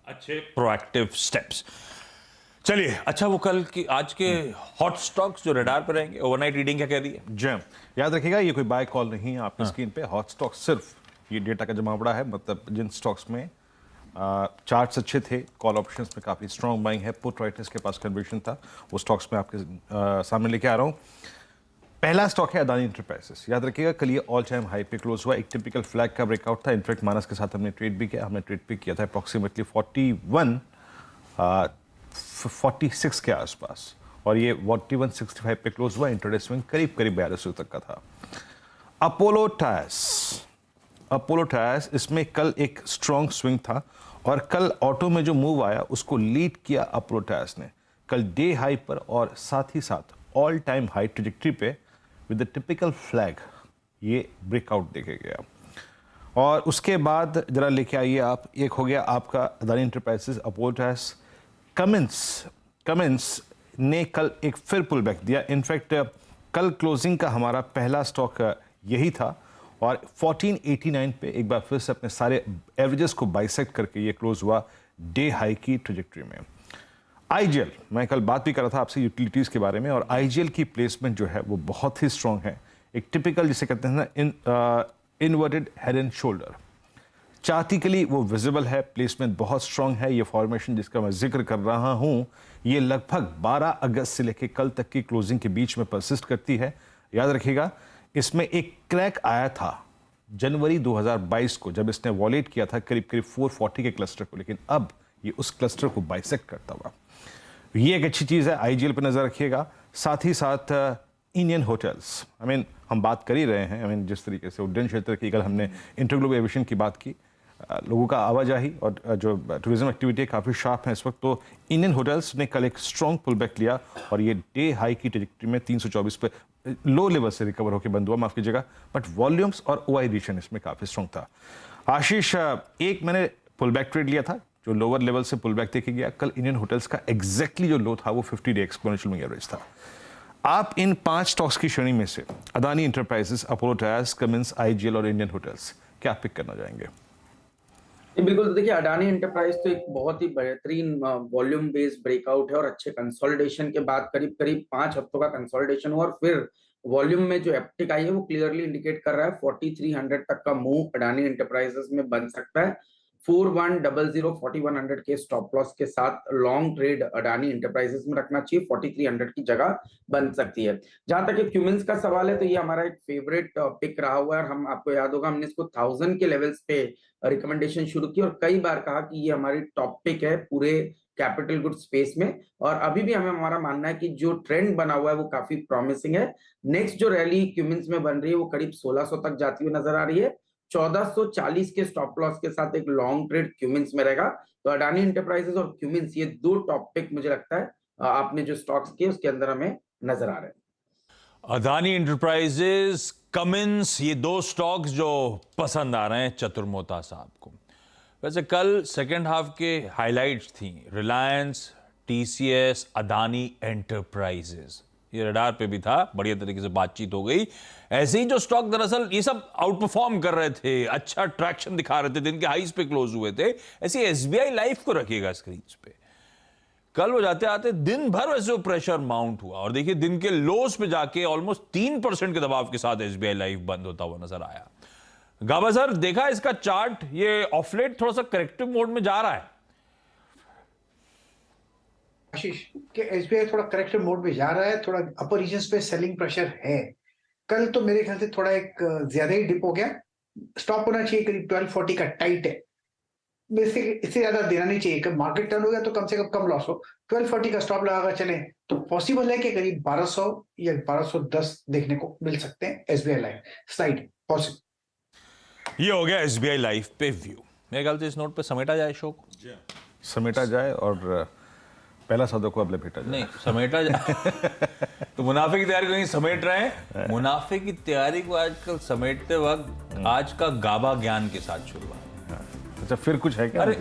अच्छे proactive steps. चलिए, अच्छा वो कल की आज के हॉट स्टॉक्स जो रडार पर रहेंगे, ओवरनाइट रीडिंग क्या कह रही है? जैम याद रखिएगा, ये कोई बाय कॉल नहीं है आपकी स्क्रीन पे। हॉट स्टॉक सिर्फ ये डेटा का जमावड़ा है, मतलब जिन स्टॉक्स में चार्ट्स अच्छे थे, कॉल ऑप्शंस में काफ़ी स्ट्रॉन्ग बाइंग है, पुट राइटर्स के पास कन्विक्शन था, वो स्टॉक्स में आपके सामने लेके आ रहा हूँ। पहला स्टॉक है अदानी एंटरप्राइजेस। याद रखिएगा, कल ये ऑल टाइम हाई पे क्लोज हुआ, एक टिपिकल फ्लैग का ब्रेकआउट था। इनफैक्ट मानस के साथ हमने ट्रेड भी किया, हमने ट्रेड पिक किया था अप्रॉक्सीमेटली 46 के आसपास, और ये 4165 पे क्लोज हुआ। इंट्राडे स्विंग करीब करीब 4200 तक का था। अपोलो टायर्स, इसमें कल एक स्ट्रॉन्ग स्विंग था, और कल ऑटो में जो मूव आया उसको लीड किया अपोलो टायर्स ने। कल डे हाई पर और साथ ही साथ ऑल टाइम हाई ट्रेजेक्टरी पे विद द टिपिकल फ्लैग ये ब्रेकआउट देखे गया। और उसके बाद जरा लेके आइए आप, एक हो गया आपका Adani enterprises, Apollo tyres. Cummins ने कल एक फिर पुल बैक दिया। इनफैक्ट कल क्लोजिंग का हमारा पहला स्टॉक यही था, और 1489 पे एक बार फिर से अपने सारे एवरेजेस को बाइसेक्ट करके ये क्लोज हुआ डे हाई की ट्रेजेक्टरी में। आईजीएल, मैं कल बात भी कर रहा था आपसे यूटिलिटीज़ के बारे में, और आईजीएल की प्लेसमेंट जो है वो बहुत ही स्ट्रांग है। एक टिपिकल जिसे कहते हैं ना इनवर्टेड हेड एंड शोल्डर, चार्टिकली वो विजिबल है, प्लेसमेंट बहुत स्ट्रांग है। ये फॉर्मेशन जिसका मैं जिक्र कर रहा हूं, ये लगभग 12 अगस्त से लेकर कल तक की क्लोजिंग के बीच में परसिस्ट करती है। याद रखिएगा, इसमें एक क्रैक आया था जनवरी 2022 को, जब इसने वॉलेट किया था करीब करीब 440 के क्लस्टर को, लेकिन अब ये उस क्लस्टर को बाइसेक्ट करता हुआ, ये एक अच्छी चीज़ है। आईजीएल पर नज़र रखिएगा। साथ ही साथ इंडियन होटल्स, हम बात कर ही रहे हैं, जिस तरीके से उड्डयन क्षेत्र की कल हमने इंटरग्लोबल एविएशन की बात की, लोगों का आवाजाही और जो टूरिज्म एक्टिविटी काफ़ी शार्प है इस वक्त, तो इंडियन होटल्स ने कल एक स्ट्रॉन्ग पुल बैक लिया, और ये डे हाई की ट्रेजेक्टरी में 324 पे लो लेवल से रिकवर होकर बंद हुआ, माफ कीजिएगा, बट वॉल्यूम्स और ओआई रीजन इसमें काफ़ी स्ट्रॉन्ग था। आशीष, एक मैंने पुल बैक ट्रेड लिया था जो लोअर लेवल से पुल बैक देखे गया। कल इंडियन होटल्स का एग्जैक्टली जो लो था वो 50 डे एक्सपोनेंशियल मूविंग एवरेज था। आप इन 5 स्टॉक्स की श्रेणी में से Adani enterprises, Apollo tyres, Cummins, IGL और इंडियन होटल्स, क्या पिक करना चाहेंगे? बिल्कुल, तो देखिए अडानी एंटरप्राइज तो एक बहुत ही बेहतरीन वॉल्यूम बेस्ड ब्रेकआउट है, और अच्छे कंसोलिडेशन के बाद करीब करीब 5 हफ्तों का कंसोलिडेशन हुआ, और फिर वॉल्यूम में जो अपटिक आई है वो क्लियरली इंडिकेट कर रहा है 4300 तक का मूव अडानी एंटरप्राइजेस में बन सकता है। 4100 4100 के स्टॉप लॉस के साथ लॉन्ग ट्रेड अडानी एंटरप्राइजेस में रखना चाहिए, 4300 की जगह बन सकती है। जहां तक क्यूमिंस का सवाल है, तो ये हमारा एक फेवरेट पिक रहा हुआ है, और हम आपको याद होगा हमने इसको 1000 के लेवल्स पे रिकमेंडेशन शुरू की, और कई बार कहा कि ये हमारी टॉप पिक है पूरे कैपिटल गुड स्पेस में, और अभी भी हमारा मानना है कि जो ट्रेंड बना हुआ है वो काफी प्रॉमिसिंग है। नेक्स्ट जो रैली क्यूमिंस में बन रही है वो करीब 1600 तक जाती हुई नजर आ रही है। 1440 के स्टॉप लॉस के साथ एक लॉन्ग ट्रेड क्यूमिंस में रहेगा। तो अडानी एंटरप्राइजेस और क्यूमिंस, ये 2 टॉप पिक मुझे लगता है आपने जो स्टॉक्स किए उसके अंदर हमें नजर आ रहे हैं। अदानी एंटरप्राइजेस, कमिंस, ये 2 स्टॉक्स जो पसंद आ रहे हैं चतुर्मोता साहब को। वैसे कल सेकेंड हाफ के हाइलाइट्स थी रिलायंस, टीसीएस, अदानी एंटरप्राइजेस, ये रडार पे भी था, बढ़िया तरीके से बातचीत हो गई। ऐसे ही जो स्टॉक दरअसल ये सब आउट परफॉर्म कर रहे थे, अच्छा ट्रैक्शन दिखा रहे थे, दिन के हाईज पे क्लोज हुए थे, ऐसी एसबीआई लाइफ को रखिएगा स्क्रीन पे। कल वो जाते आते दिन भर वैसे वो प्रेशर माउंट हुआ, और देखिए दिन के लोस पे जाके ऑलमोस्ट 3% के दबाव के साथ एसबीआई लाइफ बंद होता हुआ नजर आया। गाबा सर, देखा इसका चार्ट, ये ऑफलेट थोड़ा सा करेक्टिव मोड में जा रहा है। आशीष के एसबीआई थोड़ा करेक्टिव मोड में जा रहा है, थोड़ा अपर रीजन्स पे सेलिंग प्रेशर है। कल तो मेरे ख्याल से थोड़ा एक ज्यादा ही डिप हो गया, स्टॉप होना चाहिए करीब 1240 का टाइट है, इससे ज्यादा देना नहीं चाहिए। कब मार्केट टर्न हो गया तो कम से कम लॉस हो। 1240 का स्टॉप लगाकर चले तो पॉसिबल है कि करीब 1200 या 1210 देखने को मिल सकते हैं एसबीआई लाइफ साइड पॉसिबल। ये हो गया एसबीआई लाइफ पे व्यू। मेरे ख्याल से इस नोट पे समेटा जाए शो को, समेटा जाए, और पहला सौदा को अब भेटा जाए। नहीं, समेटा जाए तो मुनाफे की तैयारी को नहीं समेट रहे हैं। मुनाफे की तैयारी को आजकल समेटते वक्त आज का गाबा ज्ञान के साथ शुरू हुआ। अच्छा, फिर कुछ है क्या? अरे